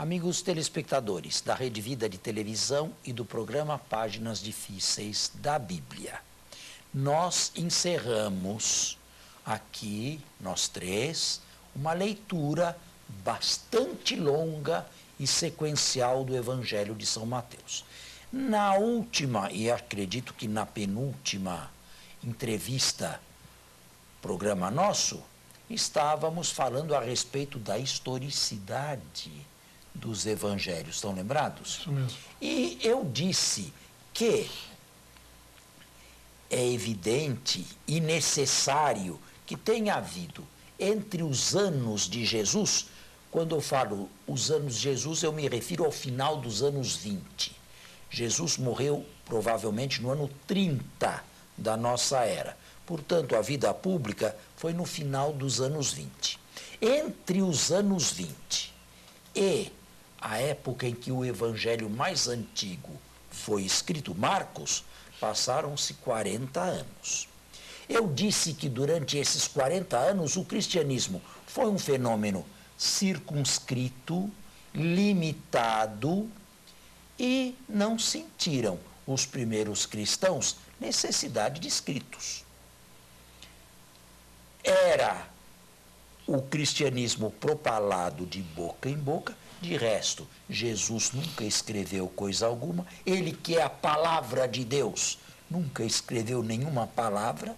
Amigos telespectadores da Rede Vida de Televisão e do programa Páginas Difíceis da Bíblia, nós encerramos aqui, nós três, uma leitura bastante longa e sequencial do Evangelho de São Mateus. Na última, e acredito que na penúltima entrevista, programa nosso, estávamos falando a respeito da historicidade dos evangelhos, estão lembrados? Isso mesmo. E eu disse que é evidente e necessário que tenha havido entre os anos de Jesus, quando eu falo os anos de Jesus, eu me refiro ao final dos anos 20. Jesus morreu provavelmente no ano 30 da nossa era. Portanto, a vida pública foi no final dos anos 20. Entre os anos 20 e a época em que o evangelho mais antigo foi escrito, Marcos, passaram-se 40 anos. Eu disse que durante esses 40 anos o cristianismo foi um fenômeno circunscrito, limitado, e não sentiram os primeiros cristãos necessidade de escritos. Era o cristianismo propalado de boca em boca. De resto, Jesus nunca escreveu coisa alguma. Ele, que é a palavra de Deus, nunca escreveu nenhuma palavra.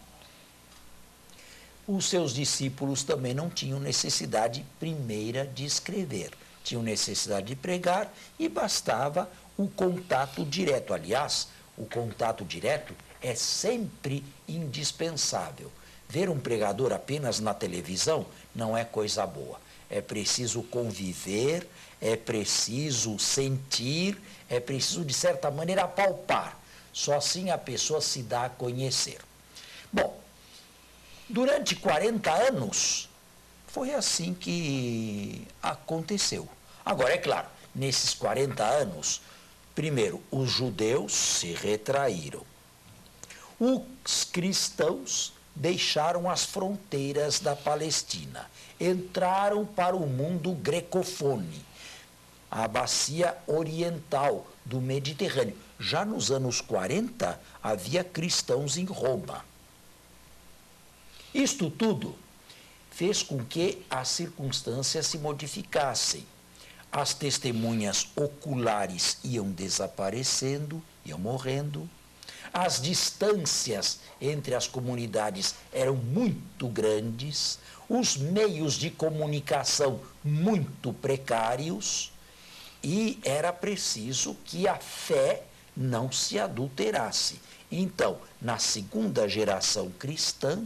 Os seus discípulos também não tinham necessidade primeira de escrever. Tinham necessidade de pregar e bastava o contato direto. Aliás, o contato direto é sempre indispensável. Ver um pregador apenas na televisão não é coisa boa. É preciso conviver, é preciso sentir, é preciso, de certa maneira, apalpar. Só assim a pessoa se dá a conhecer. Bom, durante 40 anos, foi assim que aconteceu. Agora, é claro, nesses 40 anos, primeiro, os judeus se retraíram. Os cristãos deixaram as fronteiras da Palestina, entraram para o mundo grecofone, a bacia oriental do Mediterrâneo. Já nos anos 40, havia cristãos em Roma. Isto tudo fez com que as circunstâncias se modificassem. As testemunhas oculares iam desaparecendo, iam morrendo. As distâncias entre as comunidades eram muito grandes, os meios de comunicação muito precários, e era preciso que a fé não se adulterasse. Então, na segunda geração cristã,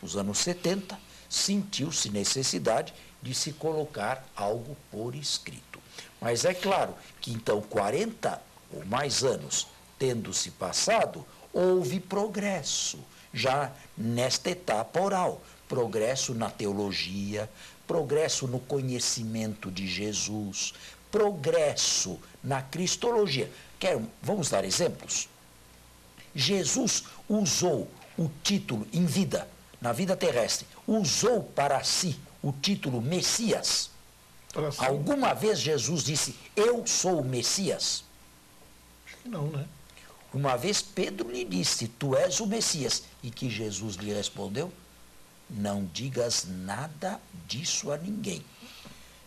nos anos 70, sentiu-se necessidade de se colocar algo por escrito. Mas é claro que então 40 ou mais anos tendo-se passado, houve progresso, já nesta etapa oral. Progresso na teologia, progresso no conhecimento de Jesus, progresso na cristologia. Vamos dar exemplos? Jesus usou o título em vida, na vida terrestre, usou para si o título Messias. Alguma vez Jesus disse, eu sou o Messias? Acho que não, né? Uma vez Pedro lhe disse, tu és o Messias. E que Jesus lhe respondeu, não digas nada disso a ninguém.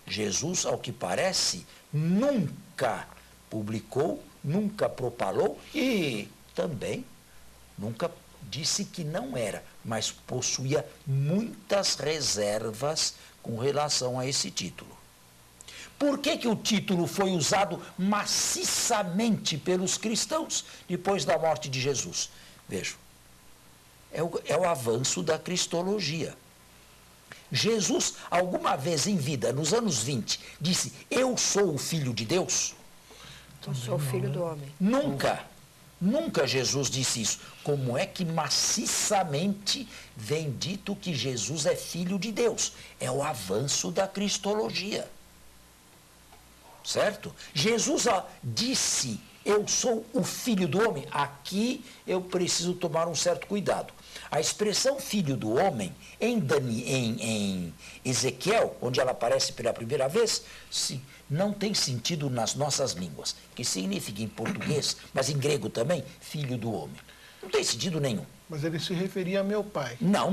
Jesus, ao que parece, nunca publicou, nunca propalou e também nunca disse que não era, mas possuía muitas reservas com relação a esse título. Por que o título foi usado maciçamente pelos cristãos depois da morte de Jesus? Vejam, é o avanço da cristologia. Jesus, alguma vez em vida, nos anos 20, disse, eu sou o Filho de Deus? Eu sou o Filho do Homem. Nunca Jesus disse isso. Como é que maciçamente vem dito que Jesus é Filho de Deus? É o avanço da cristologia. Certo? Jesus disse, eu sou o Filho do Homem. Aqui eu preciso tomar um certo cuidado. A expressão filho do homem, em Ezequiel, onde ela aparece pela primeira vez, não tem sentido nas nossas línguas, que significa em português, mas em grego também, filho do homem. Não tem sentido nenhum. Mas ele se referia a meu pai. Não.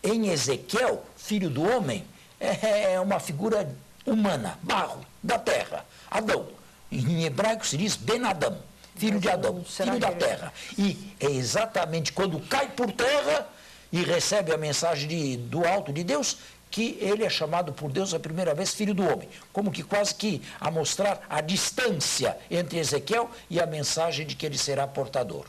Em Ezequiel, filho do homem é uma figura humana, barro, da terra, Adão. Em hebraico se diz Ben-Adão, filho de Adão, filho da terra. E é exatamente quando cai por terra e recebe a mensagem do alto de Deus, que ele é chamado por Deus a primeira vez filho do homem. Como que quase que a mostrar a distância entre Ezequiel e a mensagem de que ele será portador.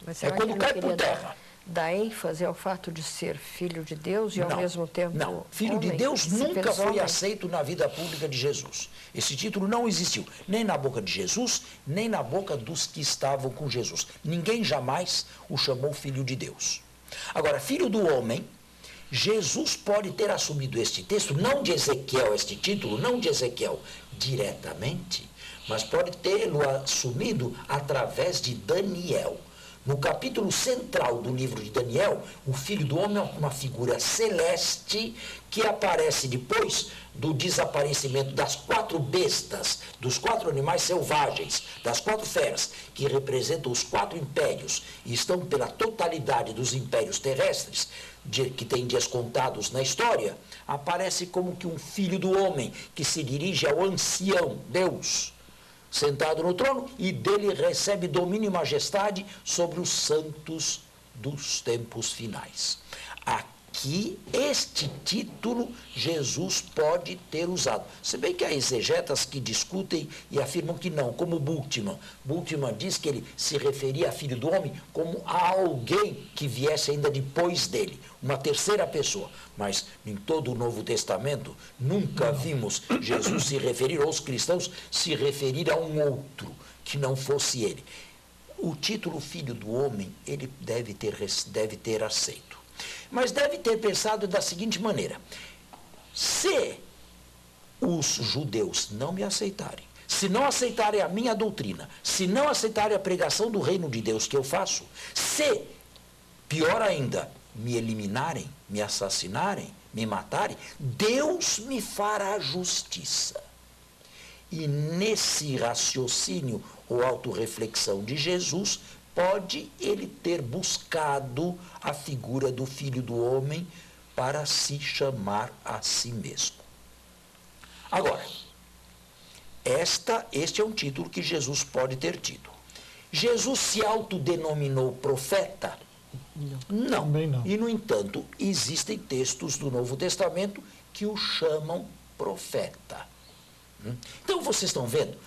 Mas É quando cai por terra. Dá ênfase ao fato de ser filho de Deus e ao mesmo tempo Não, filho homem, de Deus nunca foi homem. aceito na vida pública de Jesus. Esse título não existiu, nem na boca de Jesus, nem na boca dos que estavam com Jesus. Ninguém jamais o chamou filho de Deus. Agora, filho do homem, Jesus pode ter assumido este texto, não de Ezequiel, este título, não de Ezequiel diretamente, mas pode tê-lo assumido através de Daniel. No capítulo central do livro de Daniel, o Filho do Homem é uma figura celeste que aparece depois do desaparecimento das 4 bestas, dos 4 animais selvagens, das 4 feras, que representam os 4 impérios e estão pela totalidade dos impérios terrestres, que tem dias contados na história, aparece como que um Filho do Homem que se dirige ao ancião, Deus, sentado no trono, e dele recebe domínio e majestade sobre os santos dos tempos finais. Aqui, este título, Jesus pode ter usado. Se bem que há exegetas que discutem e afirmam que não, como Bultmann. Bultmann diz que ele se referia a filho do homem como a alguém que viesse ainda depois dele, uma terceira pessoa. Mas em todo o Novo Testamento, nunca vimos Jesus se referir, ou os cristãos se referir a um outro que não fosse ele. O título filho do homem, ele deve ter aceito. Mas deve ter pensado da seguinte maneira: se os judeus não me aceitarem, se não aceitarem a minha doutrina, se não aceitarem a pregação do reino de Deus que eu faço, se, pior ainda, me eliminarem, me assassinarem, me matarem, Deus me fará justiça. E nesse raciocínio ou autorreflexão de Jesus, pode ele ter buscado a figura do Filho do Homem para se chamar a si mesmo. Agora, este é um título que Jesus pode ter tido. Jesus se autodenominou profeta? Não. Também não. E, no entanto, existem textos do Novo Testamento que o chamam profeta. Então, vocês estão vendo?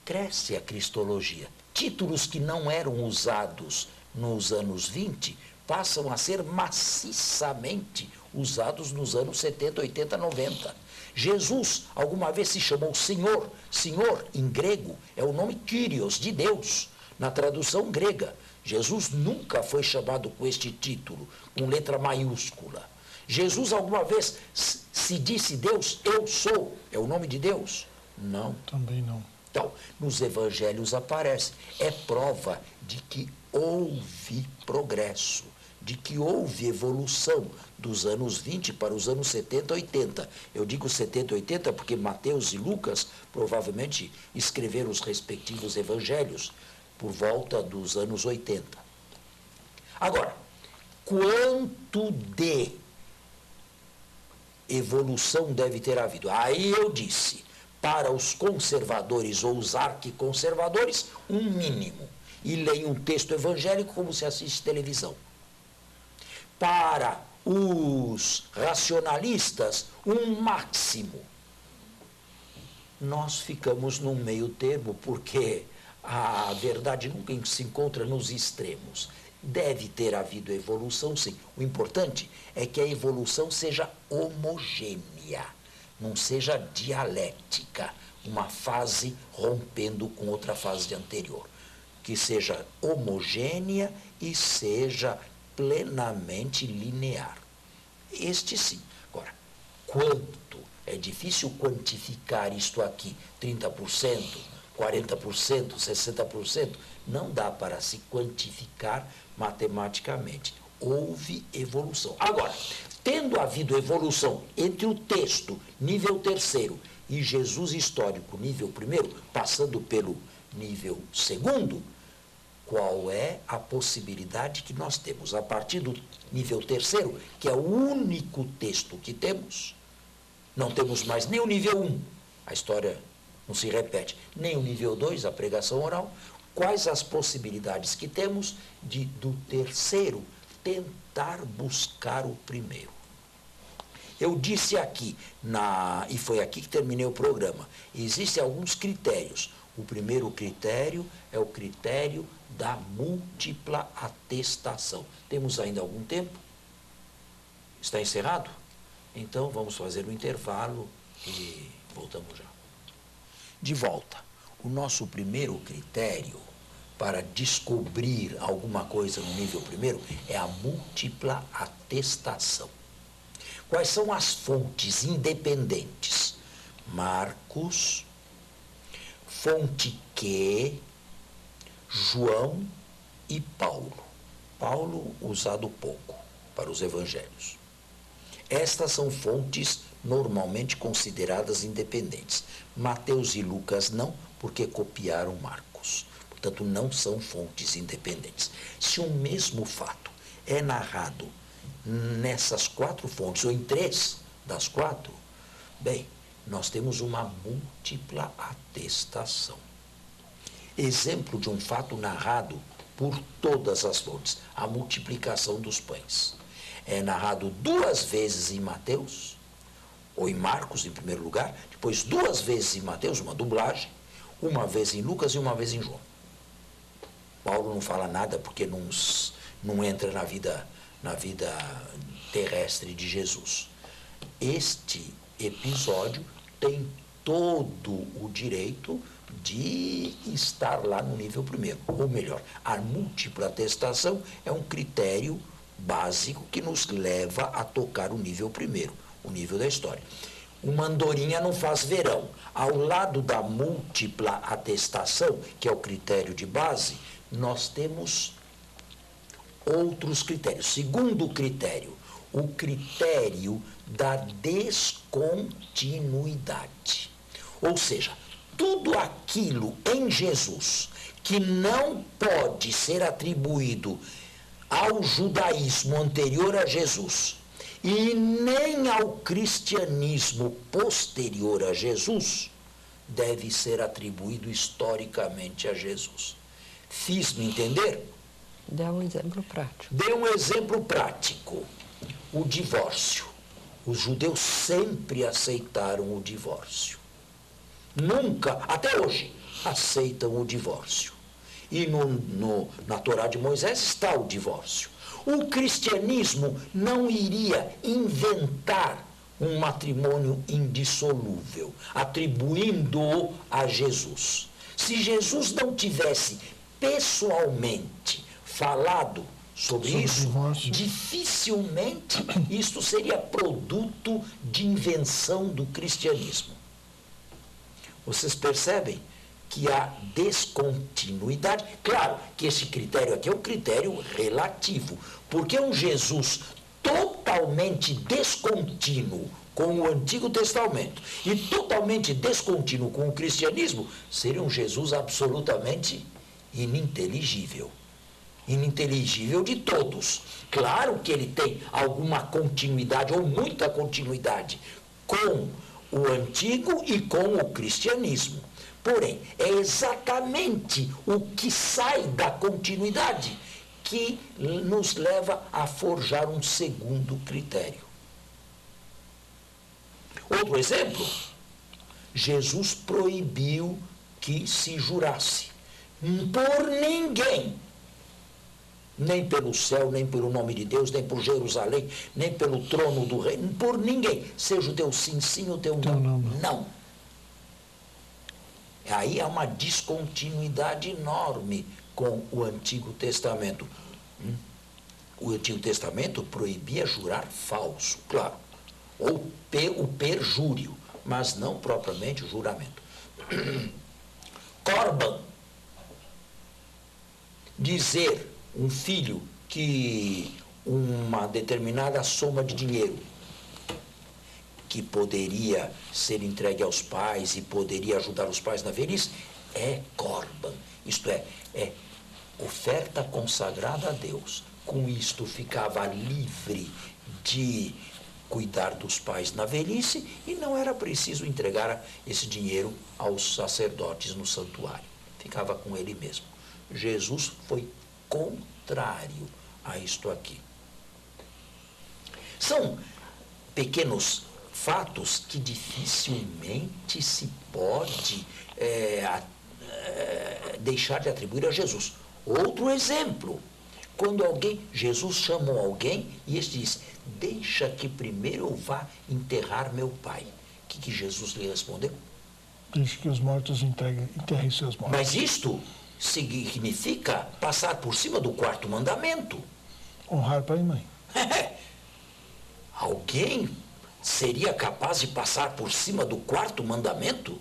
Cresce a cristologia. Títulos que não eram usados nos anos 20 passam a ser maciçamente usados nos anos 70, 80, 90. Jesus alguma vez se chamou Senhor. Senhor, em grego, é o nome Kyrios, de Deus, na tradução grega. Jesus nunca foi chamado com este título, com letra maiúscula. Jesus alguma vez se disse Deus, eu sou, é o nome de Deus? Não. Também não. Então, nos evangelhos aparece, é prova de que houve progresso, de que houve evolução dos anos 20 para os anos 70, 80. Eu digo 70, 80 porque Mateus e Lucas provavelmente escreveram os respectivos evangelhos por volta dos anos 80. Agora, quanto de evolução deve ter havido? Aí eu disse, para os conservadores ou os arquiconservadores, um mínimo. E leem um texto evangélico como se assiste televisão. Para os racionalistas, um máximo. Nós ficamos num meio termo, porque a verdade nunca se encontra nos extremos. Deve ter havido evolução, sim. O importante é que a evolução seja homogênea. Não seja dialética, uma fase rompendo com outra fase anterior. Que seja homogênea e seja plenamente linear. Este sim. Agora, quanto? É difícil quantificar isto aqui, 30%, 40%, 60%. Não dá para se quantificar matematicamente. Houve evolução. Agora, tendo havido evolução entre o texto, nível 3º, e Jesus histórico, nível 1º, passando pelo nível 2º, qual é a possibilidade que nós temos? A partir do nível 3º, que é o único texto que temos, não temos mais nem o nível 1, a história não se repete, nem o nível 2, a pregação oral. Quais as possibilidades que temos do 3º tentar buscar o primeiro? Eu disse aqui, e foi aqui que terminei o programa, existem alguns critérios. O primeiro critério é o critério da múltipla atestação. Temos ainda algum tempo? Está encerrado? Então vamos fazer um intervalo e voltamos já. De volta. O nosso primeiro critério para descobrir alguma coisa no nível 1º é a múltipla atestação. Quais são as fontes independentes? Marcos, fonte Q, João e Paulo. Paulo usado pouco para os evangelhos. Estas são fontes normalmente consideradas independentes. Mateus e Lucas não, porque copiaram Marcos. Portanto, não são fontes independentes. Se o mesmo fato é narrado nessas 4 fontes, ou em 3 das 4, bem, nós temos uma múltipla atestação. Exemplo de um fato narrado por todas as fontes, a multiplicação dos pães. É narrado 2 vezes em Mateus, ou em Marcos, em primeiro lugar, depois 2 vezes em Mateus, uma dublagem, 1 vez em Lucas e 1 vez em João. Paulo não fala nada porque não entra na vida terrestre de Jesus. Este episódio tem todo o direito de estar lá no nível 1º. Ou melhor, a múltipla atestação é um critério básico que nos leva a tocar o nível 1º, o nível da história. Uma andorinha não faz verão. Ao lado da múltipla atestação, que é o critério de base, nós temos outros critérios. Segundo critério, o critério da descontinuidade. Ou seja, tudo aquilo em Jesus que não pode ser atribuído ao judaísmo anterior a Jesus e nem ao cristianismo posterior a Jesus, deve ser atribuído historicamente a Jesus. Fiz-me entender? Dê um exemplo prático. Dê um exemplo prático. O divórcio. Os judeus sempre aceitaram o divórcio. Nunca, até hoje, aceitam o divórcio. E na Torá de Moisés está o divórcio. O cristianismo não iria inventar um matrimônio indissolúvel, atribuindo-o a Jesus. Se Jesus não tivesse pessoalmente falado sobre isso, divórcio, dificilmente isto seria produto de invenção do cristianismo. Vocês percebem que há descontinuidade? Claro que esse critério aqui é um critério relativo, porque um Jesus totalmente descontínuo com o Antigo Testamento e totalmente descontínuo com o cristianismo seria um Jesus absolutamente ininteligível. Ininteligível de todos. Claro que ele tem alguma continuidade, ou muita continuidade, com o antigo e com o cristianismo. Porém, é exatamente o que sai da continuidade que nos leva a forjar um segundo critério. Outro exemplo, Jesus proibiu que se jurasse por ninguém, nem pelo céu, nem pelo nome de Deus, nem por Jerusalém, nem pelo trono do rei, por ninguém. Seja o teu sim, sim, o teu não, não. Aí há uma descontinuidade enorme com o Antigo Testamento. O Antigo Testamento proibia jurar falso, claro, ou o perjúrio, mas não propriamente o juramento. Corban, dizer um filho que uma determinada soma de dinheiro que poderia ser entregue aos pais e poderia ajudar os pais na velhice, é corban, isto é oferta consagrada a Deus. Com isto ficava livre de cuidar dos pais na velhice e não era preciso entregar esse dinheiro aos sacerdotes no santuário. Ficava com ele mesmo. Jesus foi contrário a isto aqui. São pequenos fatos que dificilmente se pode deixar de atribuir a Jesus. Outro exemplo, quando Jesus chamou alguém e este disse, deixa que primeiro eu vá enterrar meu pai. O que Jesus lhe respondeu? Deixe que os mortos enterrem seus mortos. Mas isto significa passar por cima do quarto mandamento. Honrar pai e mãe. Alguém seria capaz de passar por cima do quarto mandamento?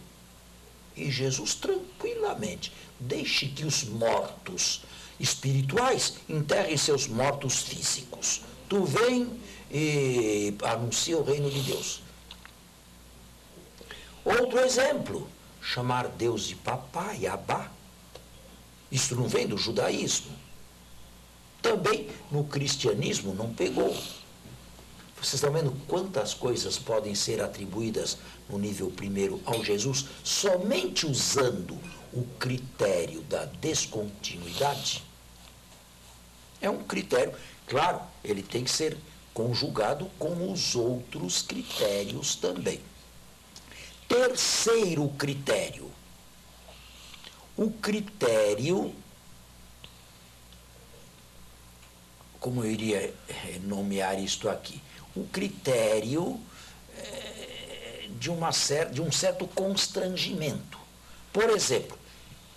E Jesus tranquilamente, deixe que os mortos espirituais enterrem seus mortos físicos. Tu vem e anuncia o reino de Deus. Outro exemplo, chamar Deus de papai, Abá. Isso não vem do judaísmo. Também no cristianismo não pegou. Vocês estão vendo quantas coisas podem ser atribuídas no nível primeiro ao Jesus somente usando o critério da descontinuidade? É um critério, claro, ele tem que ser conjugado com os outros critérios também. Terceiro critério. O critério, como eu iria nomear isto aqui? O critério de um certo constrangimento. Por exemplo,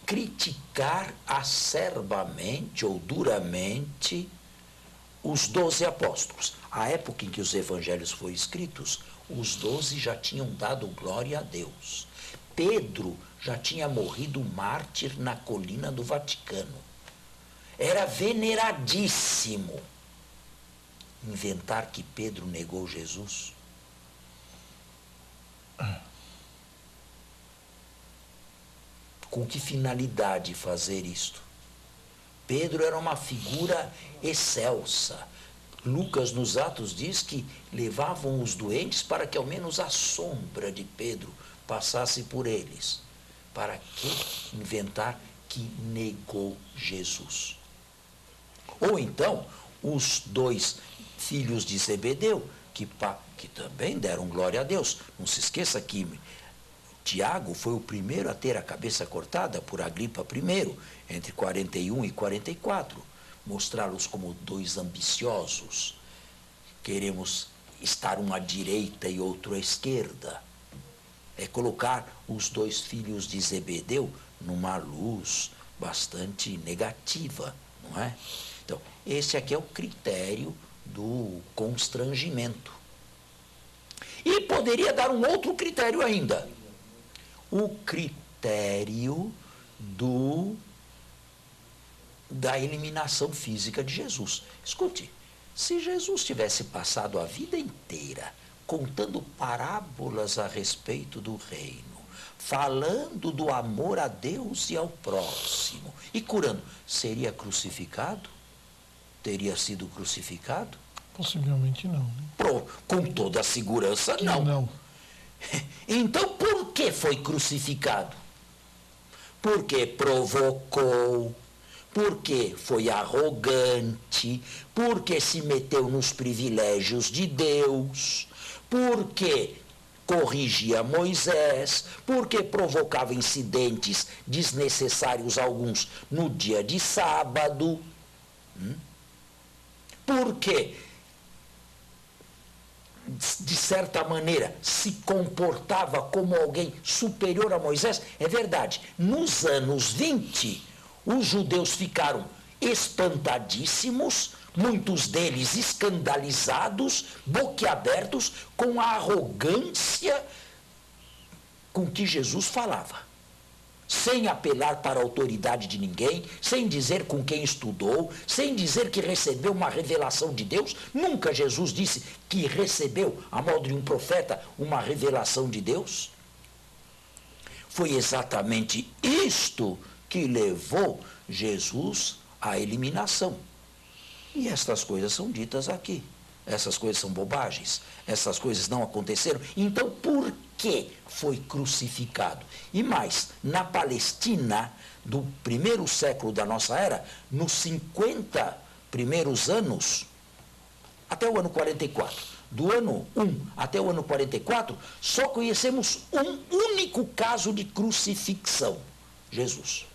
criticar acerbamente ou duramente os 12 apóstolos. A época em que os evangelhos foram escritos, os 12 já tinham dado glória a Deus. Pedro já tinha morrido mártir na colina do Vaticano. Era veneradíssimo. Inventar que Pedro negou Jesus? Com que finalidade fazer isto? Pedro era uma figura excelsa. Lucas, nos Atos, diz que levavam os doentes para que ao menos a sombra de Pedro passasse por eles. Para que inventar que negou Jesus? Ou então, os 2 filhos de Zebedeu, que também deram glória a Deus. Não se esqueça que Tiago foi o primeiro a ter a cabeça cortada por Agripa I, entre 41 e 44. Mostrá-los como 2 ambiciosos. Queremos estar um à direita e outro à esquerda. É colocar os 2 filhos de Zebedeu numa luz bastante negativa, não é? Então, esse aqui é o critério do constrangimento. E poderia dar um outro critério ainda. O critério da eliminação física de Jesus. Escute, se Jesus tivesse passado a vida inteira contando parábolas a respeito do reino, falando do amor a Deus e ao próximo, e curando, seria crucificado? Teria sido crucificado? Possivelmente não. Né? Com toda a segurança, não. Não. Então, por que foi crucificado? Porque provocou, porque foi arrogante, porque se meteu nos privilégios de Deus, porque corrigia Moisés, porque provocava incidentes desnecessários alguns no dia de sábado. Porque, de certa maneira, se comportava como alguém superior a Moisés. É verdade, nos anos 20, os judeus ficaram espantadíssimos, muitos deles escandalizados, boquiabertos, com a arrogância com que Jesus falava. sem apelar para a autoridade de ninguém, sem dizer com quem estudou, sem dizer que recebeu uma revelação de Deus. Nunca Jesus disse que recebeu, a modo de um profeta, uma revelação de Deus. Foi exatamente isto que levou Jesus à eliminação. E estas coisas são ditas aqui. Essas coisas são bobagens. Essas coisas não aconteceram. Então, por que foi crucificado? E mais, na Palestina, do primeiro século da nossa era, nos 50 primeiros anos, até o ano 44, do ano 1 até o ano 44, só conhecemos um único caso de crucifixão: Jesus.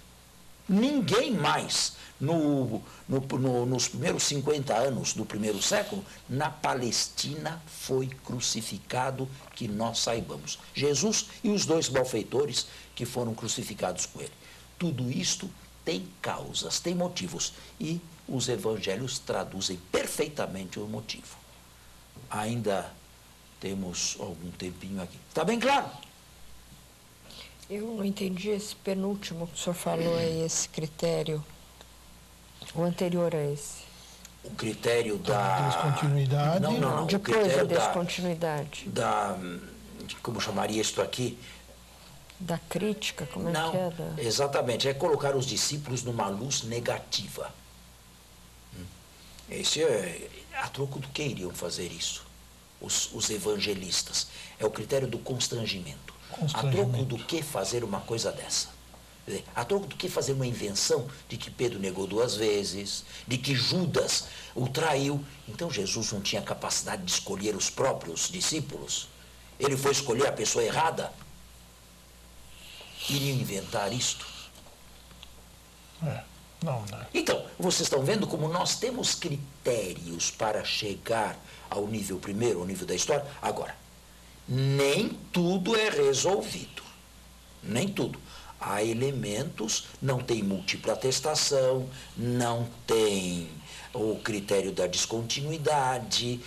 Ninguém mais, nos primeiros 50 anos do primeiro século, na Palestina foi crucificado, que nós saibamos. Jesus e os 2 malfeitores que foram crucificados com ele. Tudo isto tem causas, tem motivos, e os evangelhos traduzem perfeitamente o motivo. Ainda temos algum tempinho aqui. Está bem claro? Eu não entendi esse penúltimo que o senhor falou aí, esse critério. O anterior a esse. O critério da... Descontinuidade. Não. Depois da descontinuidade. Como chamaria isto aqui? Da crítica, como é que é? Exatamente, é colocar os discípulos numa luz negativa. Esse é a troco do que iriam fazer isso, os evangelistas. É o critério do constrangimento. A troco do que fazer uma coisa dessa? A troco do que fazer uma invenção de que Pedro negou 2 vezes, de que Judas o traiu. Então Jesus não tinha capacidade de escolher os próprios discípulos. Ele foi escolher a pessoa errada. Iriam inventar isto? Não. Então, vocês estão vendo como nós temos critérios para chegar ao nível primeiro, ao nível da história. Agora, nem tudo é resolvido. Nem tudo. Há elementos, não tem múltipla atestação, não tem o critério da descontinuidade,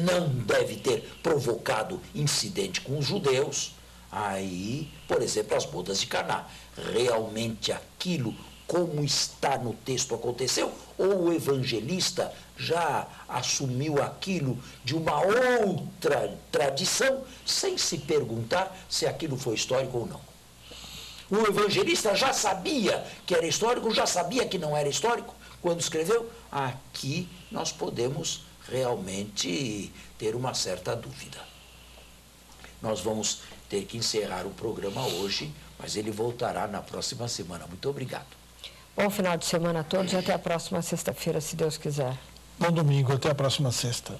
não deve ter provocado incidente com os judeus. Aí, por exemplo, as bodas de Caná. Realmente aquilo, como está no texto, aconteceu? Ou o evangelista já assumiu aquilo de uma outra tradição, sem se perguntar se aquilo foi histórico ou não? O evangelista já sabia que era histórico, já sabia que não era histórico quando escreveu? Aqui nós podemos realmente ter uma certa dúvida. Nós vamos ter que encerrar o programa hoje, mas ele voltará na próxima semana. Muito obrigado. Bom final de semana a todos e até a próxima sexta-feira, se Deus quiser. Bom domingo, até a próxima sexta.